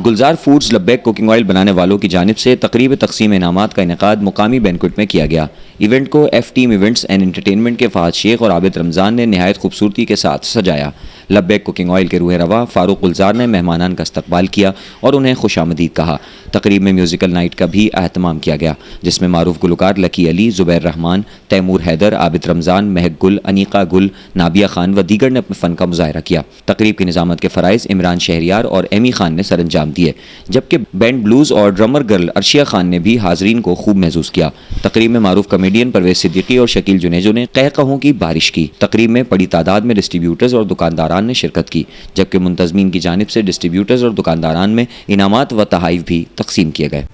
गुलजार foods लब्बैक cooking oil बनाने वालों की जानिब से तकरीब तकसीम इनामात का इनेकाद मुकामी बैंक्वेट में किया गया। इवेंट को F team events and entertainment के फहद शेख और आबिद रमज़ान ने नहायत खूबसूरती के साथ सजाया। लब्बैक कुकिंग ऑयल के रूह रवा फारूक गुलजार ने मेहमानान का इस्तकबाल किया और उन्हें खुशामदीद कहा। तकरीब में म्यूजिकल नाइट का भी अहतमाम किया गया, जिसमें मारूफ गुलकार लकी अली, जुबैर रहमान, तैमूर हैदर, आबिद रमज़ान, महक गुल, अनीका गुल, नाबिया खान व दीगर ने अपने फ़न का मुजाहरा किया। तकरीब की निज़ामत के फ़राइज़ इमरान शहरियार और एमी खान ने सर अंजाम दिए, जबकि बैंड ब्लूज़ और ड्रमर गर्ल अर्शिया खान ने भी हाजरीन को खूब महसूस किया। तकरीब में मारूफ कमेडियन परवेज सिद्दीकी और शकील जुनेजो ने कहकहों की बारिश की। तकरीब में बड़ी तादाद में डिस्ट्रीब्यूटर्स और दुकानदारान ने शिरकत की, जबकि मुंतज़मीन की जानिब से डिस्ट्रीब्यूटर्स और दुकानदारान में इनामात व तहाइफ भी तकसीम किए गए।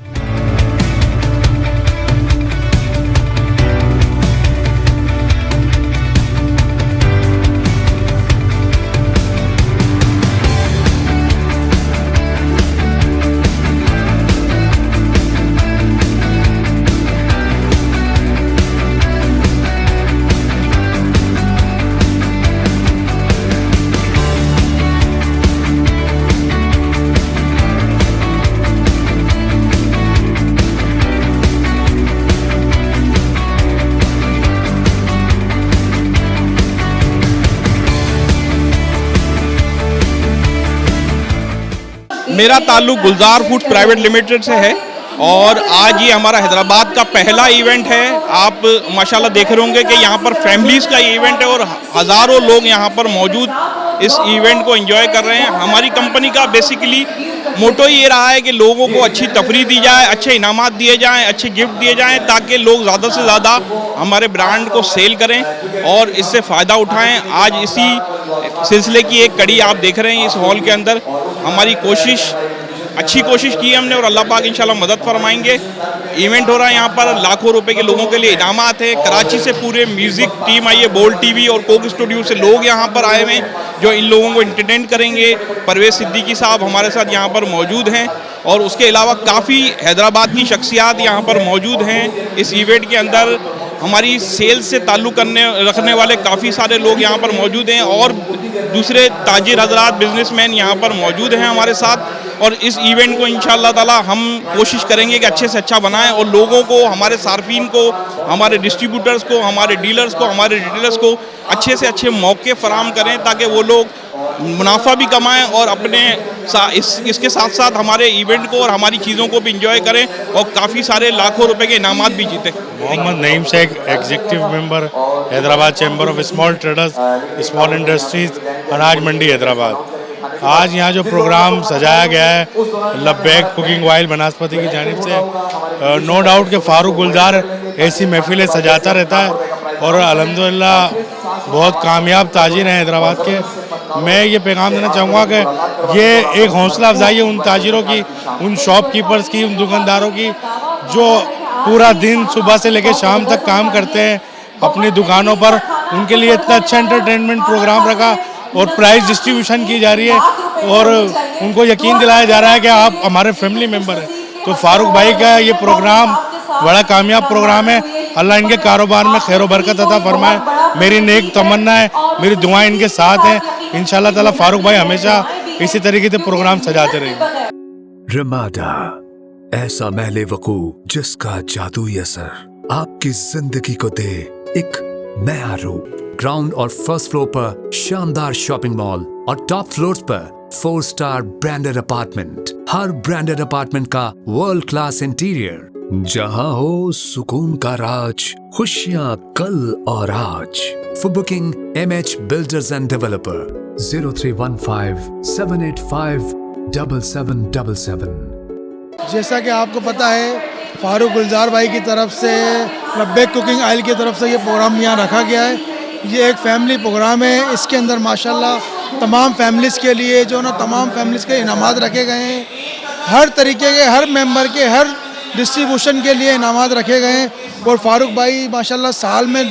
मेरा ताल्लुक गुलजार फूड्स प्राइवेट लिमिटेड से है और आज ये हमारा हैदराबाद का पहला इवेंट है। आप माशाल्लाह देख रहे होंगे कि यहाँ पर फैमिलीज़ का इवेंट है और हज़ारों लोग यहाँ पर मौजूद इस इवेंट को एंजॉय कर रहे हैं। हमारी कंपनी का बेसिकली मोटो ये रहा है कि लोगों को अच्छी तफरीह दी जाए, अच्छे इनामात दिए जाएँ, अच्छे गिफ्ट दिए जाएँ, ताकि लोग ज़्यादा से ज़्यादा हमारे ब्रांड को सेल करें और इससे फ़ायदा उठाएँ। आज इसी सिलसिले की एक कड़ी आप देख रहे हैं इस हॉल के अंदर। हमारी अच्छी कोशिश की है हमने और अल्लाह पाक इंशाल्लाह मदद फरमाएंगे। इवेंट हो रहा है यहाँ पर, लाखों रुपए के लोगों के लिए इनामात है। कराची से पूरे म्यूज़िक टीम आई है, बोल्ड टीवी और कोक स्टूडियो से लोग यहाँ पर आए हुए हैं जो इन लोगों को एंटरटेन करेंगे। परवेज सिद्दीकी साहब हमारे साथ यहाँ पर मौजूद हैं और उसके अलावा काफ़ी हैदराबाद की शख्सियात यहाँ पर मौजूद हैं। इस इवेंट के अंदर हमारी सेल्स से ताल्लुक़ रखने वाले काफ़ी सारे लोग यहाँ पर मौजूद हैं और दूसरे ताजिर हजरात, बिजनेसमैन यहाँ पर मौजूद हैं हमारे साथ। और इस इवेंट को इंशाअल्लाह ताला हम कोशिश करेंगे कि अच्छे से अच्छा बनाएं और लोगों को, हमारे सार्फिन को, हमारे डिस्ट्रीब्यूटर्स को, हमारे डीलर्स को, हमारे रिटेलर्स को अच्छे से अच्छे मौके फराहम करें ताकि वो लोग मुनाफा भी कमाएं और अपने इसके साथ साथ हमारे इवेंट को और हमारी चीज़ों को भी इंजॉय करें और काफ़ी सारे लाखों रुपए के इनामात भी जीतें। Mohammad Naeem Shaikh, executive member Hyderabad chamber of small traders, small industries, Anaj Mandi Hyderabad. आज यहाँ जो प्रोग्राम सजाया गया है लब्बैक कुकिंग ऑयल बनास्पति की जानिब से, नो डाउट कि फारूक गुलजार ऐसी महफिलें सजाता रहता है और अल्हम्दुलिल्लाह बहुत कामयाब ताजिर हैं हैदराबाद के। मैं ये पैगाम देना चाहूँगा कि ये एक हौसला अफजाई है उन ताजिरों की, उन शॉपकीपर्स की, उन दुकानदारों की जो पूरा दिन सुबह से लेकर शाम तक काम करते हैं अपनी दुकानों पर। उनके लिए इतना अच्छा एंटरटेनमेंट प्रोग्राम रखा और प्राइस डिस्ट्रीब्यूशन की जा रही है और उनको यकीन दिलाया जा रहा है कि आप हमारे फैमिली मेम्बर हैं। तो फारूक भाई का ये प्रोग्राम बड़ा कामयाब प्रोग्राम है। अल्लाह इनके कारोबार में खैर बरकत अता फरमाए। मेरी नेक तमन्ना है, मेरी दुआएं इनके साथ हैं। इंशाअल्लाह ताला फारूक भाई हमेशा इसी तरीके से प्रोग्राम सजाते रहेंगे। रमाडा, ऐसा महले वकू जिसका जादुई असर आपकी जिंदगी को दे एक नया रूप। ग्राउंड और फर्स्ट फ्लोर पर शानदार शॉपिंग मॉल और टॉप फ्लोर्स पर 4 स्टार ब्रांडेड अपार्टमेंट। हर ब्रांडेड अपार्टमेंट का वर्ल्ड क्लास इंटीरियर, जहां हो सुकून का राज, खुशियां कल और आज। For booking MH Builders and Developer 0315 785 7777। जैसा कि आपको पता है फारूक गुलजार भाई की तरफ से लब्बैक कुकिंग ऑयल की तरफ से ये प्रोग्राम यहाँ रखा गया है। ये एक फैमिली प्रोग्राम है। इसके अंदर माशाल्लाह तमाम फैमिलीज़ के लिए जो ना तमाम फैमिलीज़ के इनामात रखे गए हैं। हर तरीके के, हर मेंबर के, हर डिस्ट्रीब्यूशन के लिए इनामात रखे गए हैं। और फारूक भाई माशाल्लाह साल में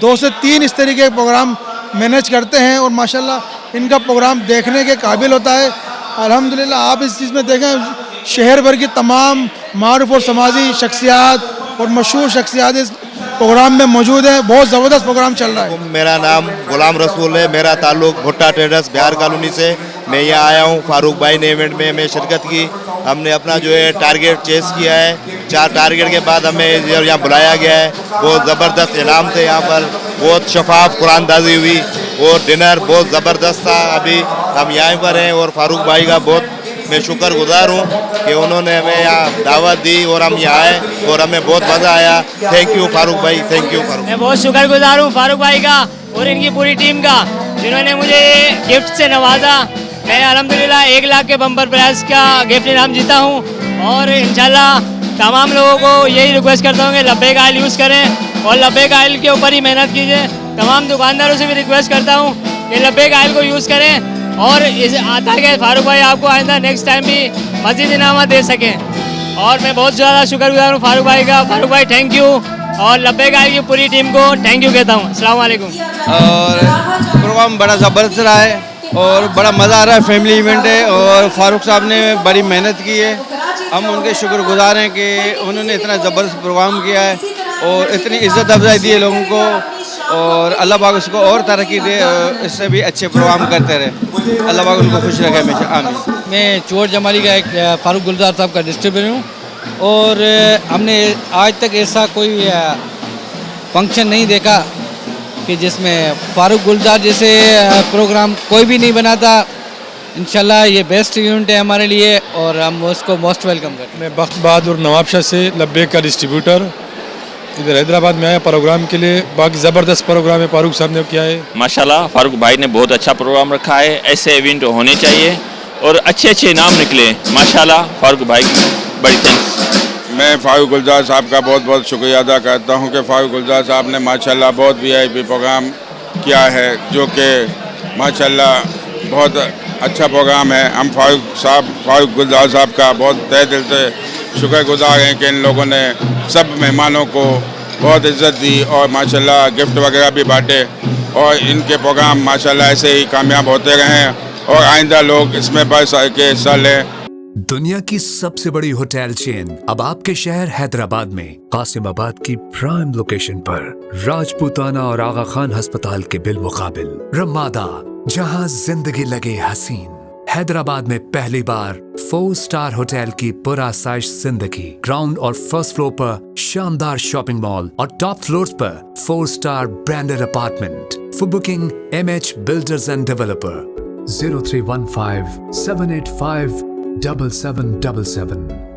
दो से तीन इस तरीके के प्रोग्राम मैनेज करते हैं और माशाल्लाह इनका प्रोग्राम देखने के काबिल होता है। अल्हम्दुलिल्लाह आप इस चीज़ में देखें, शहर भर की तमाम मारूफ और समाजी शख्सियात और मशहूर शख्सियात इस प्रोग्राम में मौजूद है। बहुत ज़बरदस्त प्रोग्राम चल रहा है। मेरा नाम गुलाम रसूल है। मेरा ताल्लुक भुट्टा ट्रेडर्स बिहार कॉलोनी से। मैं यहाँ आया हूँ, फारूक भाई ने इवेंट में हमें शिरकत की। हमने अपना जो है टारगेट चेस किया है। 4 टारगेट के बाद हमें जब यहाँ बुलाया गया है, बहुत ज़बरदस्त इनाम थे यहाँ पर, बहुत शफाफ कुरानदाजी हुई और डिनर बहुत ज़बरदस्त था। अभी हम यहाँ पर हैं और फारूक भाई का बहुत मैं शुक्रगुजार हूँ कि उन्होंने हमें यहाँ दावत दी और हम यहाँ आए और हमें बहुत मज़ा आया। थैंक यू फारूक भाई, थैंक यू फारूक। मैं बहुत शुक्रगुजार हूँ फारूक भाई का और इनकी पूरी टीम का, जिन्होंने मुझे गिफ्ट से नवाजा। मैं अल्हम्दुलिल्लाह 1 लाख के बम्पर प्राइस का गिफ्ट इनाम जीता हूँ और इंशाल्लाह तमाम लोगों को यही रिक्वेस्ट करता हूँ कि लब्बैक ऑयल यूज़ करें और लब्बैक ऑयल के ऊपर ही मेहनत कीजिए। तमाम दुकानदारों से भी रिक्वेस्ट करता हूँ कि लब्बैक ऑयल को यूज़ करें और इस आता है फारूक भाई आपको आइंदा नेक्स्ट टाइम भी मज़ीद इनाम दे सकें। और मैं बहुत ज़्यादा शुक्रगुजार हूँ फारूक भाई का। फारूक भाई थैंक यू और लब्बैक ऑयल की पूरी टीम को थैंक यू कहता हूँ। अस्सलाम वालेकुम। और प्रोग्राम बड़ा ज़बरदस्त रहा है और बड़ा मज़ा आ रहा है। फैमिली इवेंट है और फारूक साहब ने बड़ी मेहनत की है। हम उनके शुक्रगुजार हैं कि उन्होंने इतना ज़बरदस्त प्रोग्राम किया है और इतनी इज़्ज़त अफजाई दी है लोगों को और अल्लाह पाक उसको और तरक्की दे और इससे भी अच्छे प्रोग्राम करते रहे। अल्लाह पाक उनको खुश रखे हमेशा, आमीन। मैं चोर जमाली का एक फारूक गुलजार साहब का डिस्ट्रीब्यूटर हूँ और हमने आज तक ऐसा कोई फंक्शन नहीं देखा कि जिसमें फारूक गुलजार जैसे प्रोग्राम कोई भी नहीं बनाता। इंशाल्लाह ये बेस्ट इवेंट है हमारे लिए और हम उसको मोस्ट वेलकम करते हैं। मैं बख्त बहादुर नवाबशाह से लब्बैक का डिस्ट्रीब्यूटर इधर हैदराबाद में आया प्रोग्राम के लिए। बाकी ज़बरदस्त प्रोग्राम है फारूक साहब ने किया है। माशाल्लाह फारूक भाई ने बहुत अच्छा प्रोग्राम रखा है। ऐसे इवेंट होने चाहिए और अच्छे अच्छे इनाम निकले। माशाल्लाह फारूक भाई बड़ी थैंक्स। मैं फारूक गुलजार साहब का बहुत बहुत शुक्रिया अदा करता हूं कि फारूक गुलजार साहब ने माशाल्लाह बहुत वीआईपी प्रोग्राम किया है, जो कि माशाल्लाह बहुत अच्छा प्रोग्राम है। हम फारूक गुलजार साहब का बहुत तहे दिल से शुक्रगुजार हैं कि इन लोगों ने सब मेहमानों को बहुत इज़्ज़त दी और माशाल्लाह गिफ्ट वगैरह भी बांटे और इनके प्रोग्राम माशाल्लाह ऐसे ही कामयाब होते रहें और आइंदा लोग इसमें बढ़ के हिस्सा लें। दुनिया की सबसे बड़ी होटल चेन अब आपके शहर हैदराबाद में कासिमाबाद की प्राइम लोकेशन पर राजपूताना और आगा खान अस्पताल के बिल मुकाबिल रमादा, जहां जिंदगी लगे हसीन। हैदराबाद में पहली बार 4 स्टार होटल की पुरासाइश जिंदगी। ग्राउंड और फर्स्ट फ्लोर पर शानदार शॉपिंग मॉल और टॉप फ्लोर्स पर 4 star branded apartment. For booking MH Builders and Developer 0315 785 7777